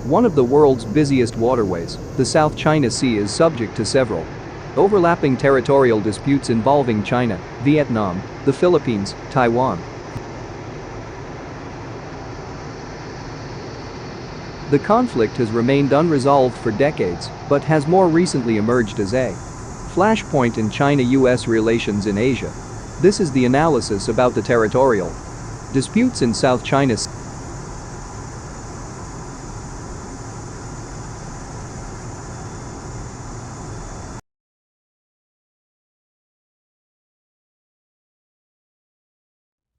One of the world's busiest waterways, the South China Sea is subject to several overlapping territorial disputes involving China, Vietnam, the Philippines, Taiwan. The conflict has remained unresolved for decades, but has more recently emerged as a flashpoint in China-US relations in Asia. This is the analysis about the territorial disputes in South China Sea.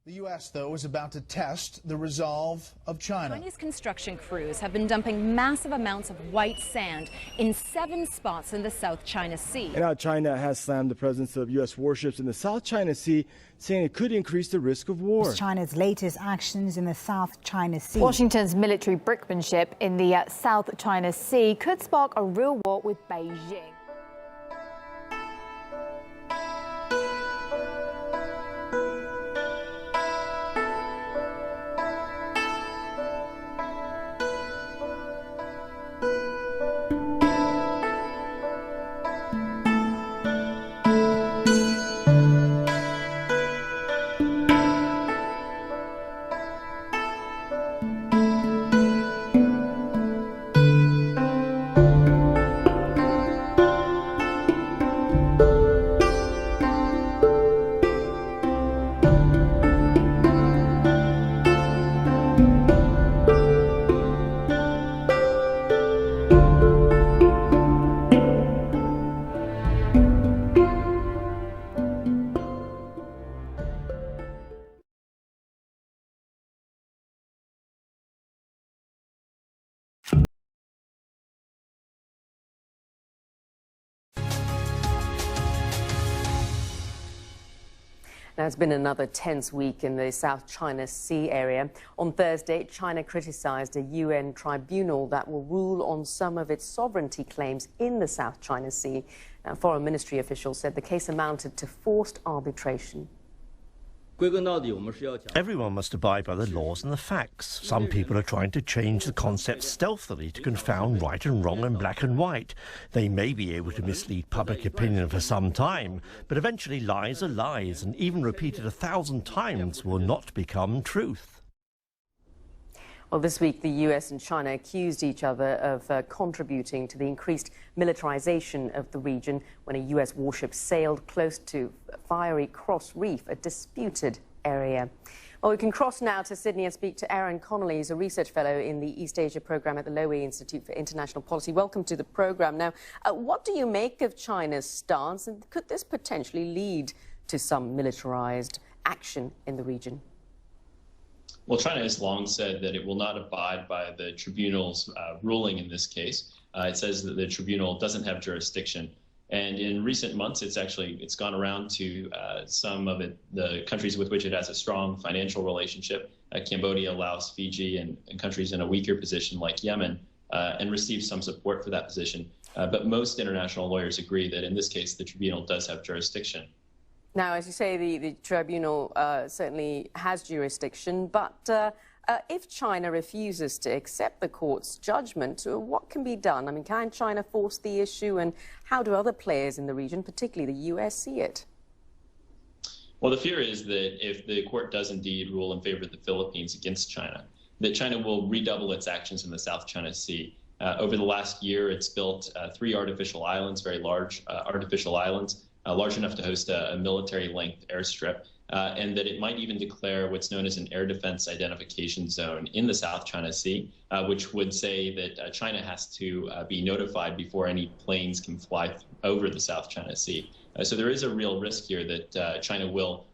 The U.S., though, is about to test the resolve of China. Chinese construction crews have been dumping massive amounts of white sand in 7 spots in the South China Sea. And now China has slammed the presence of U.S. warships in the South China Sea, saying it could increase the risk of war. China's latest actions in the South China Sea. Washington's military brinkmanship in the South China Sea could spark a real war with Beijing. Now, it's been another tense week in the South China Sea area. On Thursday, China criticized a UN tribunal that will rule on some of its sovereignty claims in the South China Sea. Now, foreign ministry officials said the case amounted to forced arbitration. Everyone must abide by the laws and the facts. Some people are trying to change the concept stealthily to confound right and wrong and black and white. They may be able to mislead public opinion for some time, but eventually lies are lies, and even repeated 1,000 times will not become truth. Well, this week, the US and China accused each other of contributing to the increased militarization of the region when a US warship sailed close to Fiery Cross Reef, a disputed area. Well, we can cross now to Sydney and speak to Aaron Connolly, who's a research fellow in the East Asia program at the Lowy Institute for International Policy. Welcome to the program. Now, what do you make of China's stance, and could this potentially lead to some militarized action in the region? Well, China has long said that it will not abide by the tribunal's ruling in this case. It says that the tribunal doesn't have jurisdiction. And in recent months, it's gone around to some of the countries with which it has a strong financial relationship, Cambodia, Laos, Fiji, and countries in a weaker position like Yemen, and received some support for that position. But most international lawyers agree that in this case, the tribunal does have jurisdiction. Now, as you say, the tribunal certainly has jurisdiction, but if China refuses to accept the court's judgment, what can be done? I mean, can China force the issue, and how do other players in the region, particularly the US, see it? Well, the fear is that if the court does indeed rule in favor of the Philippines against China, that China will redouble its actions in the South China Sea. Over the last year, it's built 3 artificial islands, very large artificial islands, large enough to host a military-length airstrip, and that it might even declare what's known as an air defense identification zone in the South China Sea, which would say that China has to be notified before any planes can fly over the South China Sea. So there is a real risk here that China will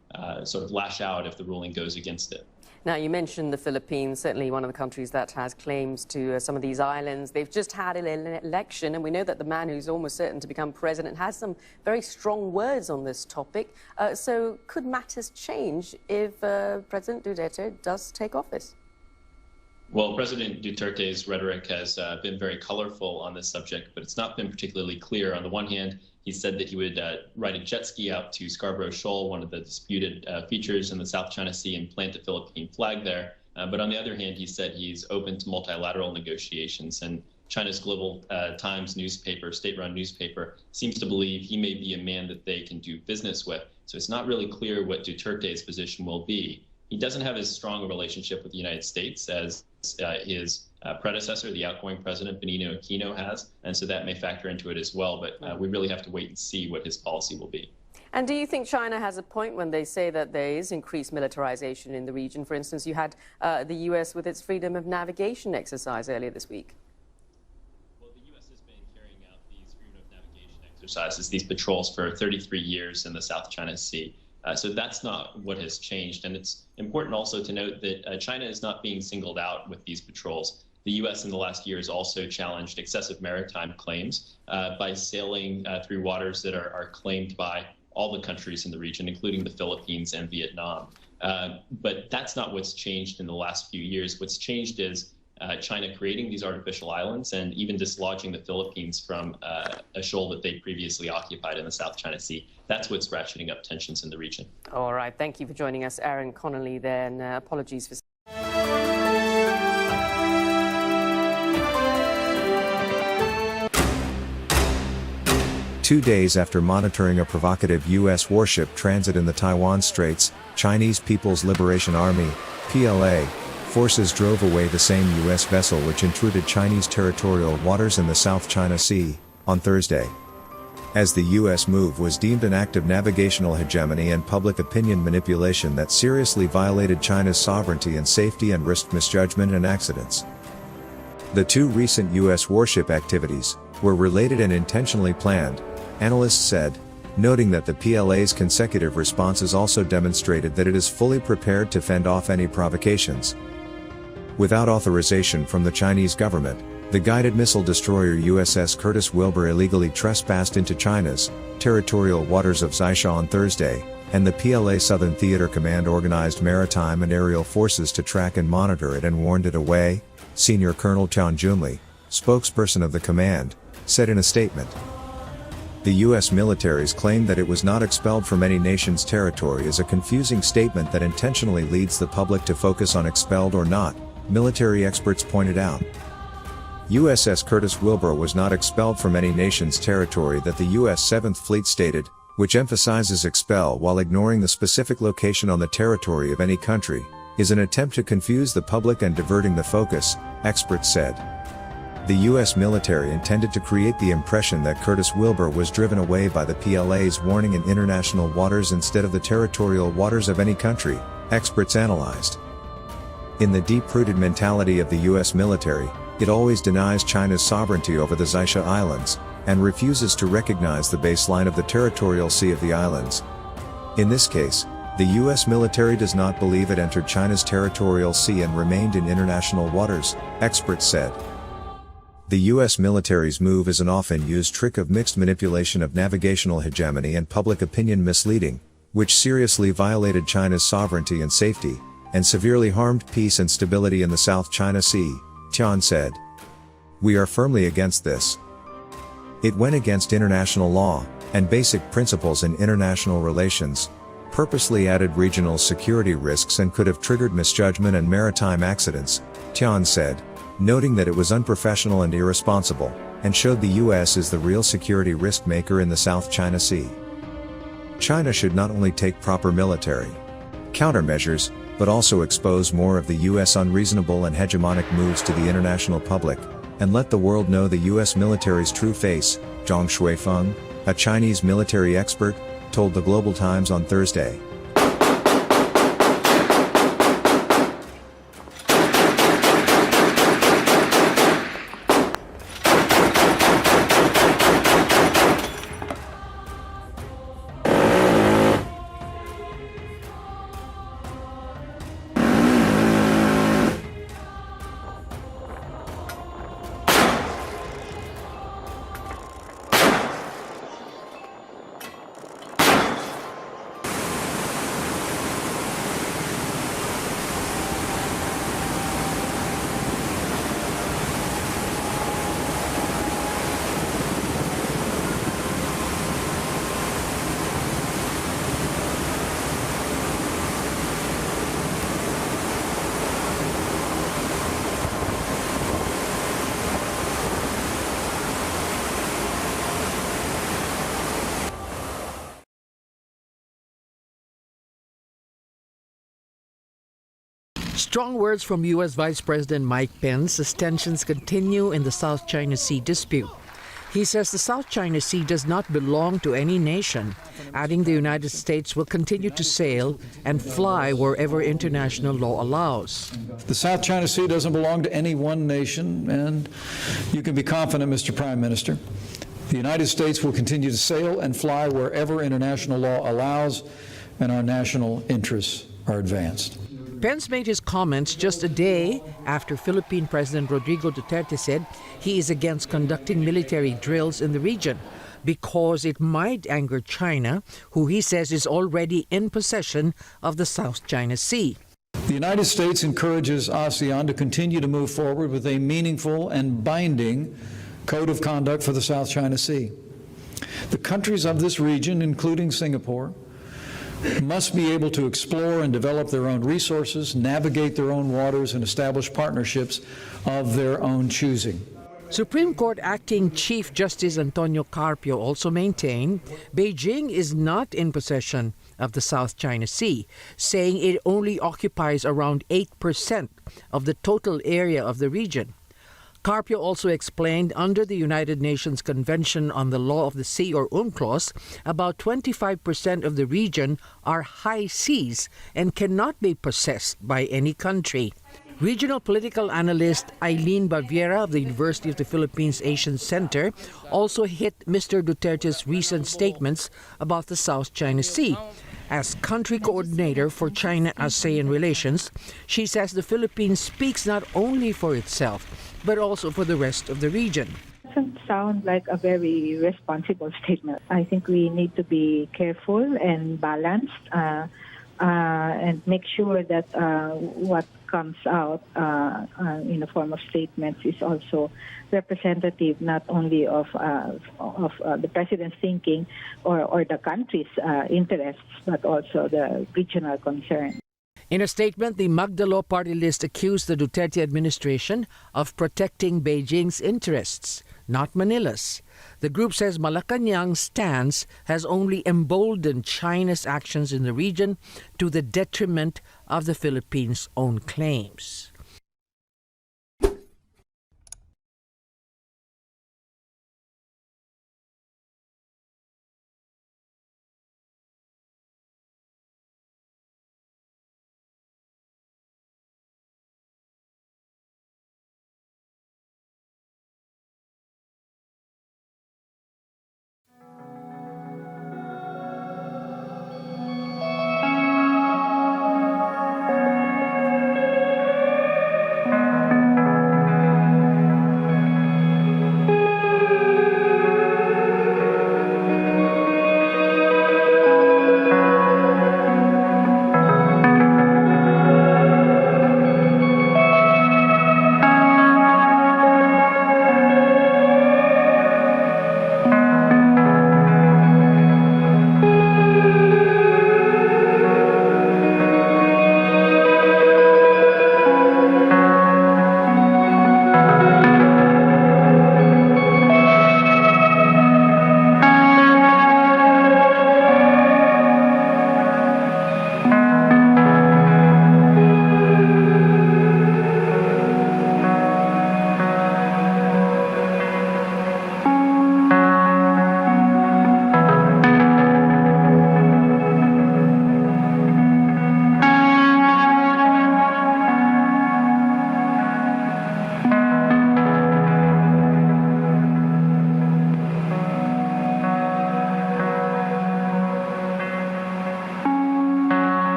sort of lash out if the ruling goes against it. Now, you mentioned the Philippines, certainly one of the countries that has claims to some of these islands. They've just had an election, and we know that the man who's almost certain to become president has some very strong words on this topic. So could matters change if President Duterte does take office? Well, President Duterte's rhetoric has been very colorful on this subject, but it's not been particularly clear. On the one hand, he said that he would ride a jet ski out to Scarborough Shoal, one of the disputed features in the South China Sea, and plant a Philippine flag there. But on the other hand, he said he's open to multilateral negotiations. And China's Global Times newspaper, state-run newspaper, seems to believe he may be a man that they can do business with. So it's not really clear what Duterte's position will be. He doesn't have as strong a relationship with the United States as his predecessor, the outgoing president, Benigno Aquino, has. And so that may factor into it as well. But we really have to wait and see what his policy will be. And do you think China has a point when they say that there is increased militarization in the region? For instance, you had the U.S. with its freedom of navigation exercise earlier this week. Well, the U.S. has been carrying out these freedom of navigation exercises, these patrols, for 33 years in the South China Sea. So that's not what has changed. And it's important also to note that China is not being singled out with these patrols. The U.S. in the last year has also challenged excessive maritime claims by sailing through waters that are claimed by all the countries in the region, including the Philippines and Vietnam. But that's not what's changed in the last few years. What's changed is China creating these artificial islands and even dislodging the Philippines from a shoal that they previously occupied in the South China Sea. That's what's ratcheting up tensions in the region. All right. Thank you for joining us, Aaron Connolly there, and apologies for... Two days after monitoring a provocative U.S. warship transit in the Taiwan Straits, Chinese People's Liberation Army, PLA, forces drove away the same U.S. vessel which intruded Chinese territorial waters in the South China Sea, on Thursday. As the U.S. move was deemed an act of navigational hegemony and public opinion manipulation that seriously violated China's sovereignty and safety and risked misjudgment and accidents. The two recent U.S. warship activities were related and intentionally planned, analysts said, noting that the PLA's consecutive responses also demonstrated that it is fully prepared to fend off any provocations. Without authorization from the Chinese government, the guided missile destroyer USS Curtis Wilbur illegally trespassed into China's territorial waters of Zaisha on Thursday, and the PLA Southern Theater Command organized maritime and aerial forces to track and monitor it and warned it away, Senior Colonel Tian Junli, spokesperson of the command, said in a statement. The U.S. military's claim that it was not expelled from any nation's territory is a confusing statement that intentionally leads the public to focus on expelled or not, military experts pointed out. USS Curtis Wilbur was not expelled from any nation's territory that the U.S. 7th Fleet stated, which emphasizes expel while ignoring the specific location on the territory of any country, is an attempt to confuse the public and diverting the focus, experts said. The U.S. military intended to create the impression that Curtis Wilbur was driven away by the PLA's warning in international waters instead of the territorial waters of any country, experts analyzed. In the deep-rooted mentality of the U.S. military, it always denies China's sovereignty over the Zaisha Islands, and refuses to recognize the baseline of the territorial sea of the islands. In this case, the U.S. military does not believe it entered China's territorial sea and remained in international waters, experts said. The U.S. military's move is an often used trick of mixed manipulation of navigational hegemony and public opinion misleading, which seriously violated China's sovereignty and safety, and severely harmed peace and stability in the South China Sea, Tian said. We are firmly against this. It went against international law, and basic principles in international relations, purposely added regional security risks and could have triggered misjudgment and maritime accidents, Tian said, noting that it was unprofessional and irresponsible, and showed the U.S. is the real security risk maker in the South China Sea. China should not only take proper military countermeasures, but also expose more of the U.S. unreasonable and hegemonic moves to the international public, and let the world know the U.S. military's true face, Zhang Shuifeng, a Chinese military expert, told the Global Times on Thursday. Strong words from U.S. Vice President Mike Pence as tensions continue in the South China Sea dispute. He says the South China Sea does not belong to any nation, adding the United States will continue to sail and fly wherever international law allows. The South China Sea doesn't belong to any one nation, and you can be confident, Mr. Prime Minister, the United States will continue to sail and fly wherever international law allows, and our national interests are advanced. Pence made his comments just a day after Philippine President Rodrigo Duterte said he is against conducting military drills in the region because it might anger China, who he says is already in possession of the South China Sea. The United States encourages ASEAN to continue to move forward with a meaningful and binding code of conduct for the South China Sea. The countries of this region, including Singapore, must be able to explore and develop their own resources, navigate their own waters, and establish partnerships of their own choosing. Supreme Court Acting Chief Justice Antonio Carpio also maintained Beijing is not in possession of the South China Sea, saying it only occupies around 8% of the total area of the region. Carpio also explained under the United Nations Convention on the Law of the Sea, or UNCLOS, about 25% of the region are high seas and cannot be possessed by any country. Regional political analyst Eileen Baviera of the University of the Philippines Asian Center also hit Mr. Duterte's recent statements about the South China Sea. As country coordinator for China-ASEAN relations, she says the Philippines speaks not only for itself, but also for the rest of the region. It doesn't sound like a very responsible statement. I think we need to be careful and balanced and make sure that what comes out in the form of statements is also representative not only of the president's thinking or the country's interests, but also the regional concern. In a statement, the Magdalo party list accused the Duterte administration of protecting Beijing's interests, not Manila's. The group says Malacanang's stance has only emboldened China's actions in the region to the detriment of the Philippines' own claims.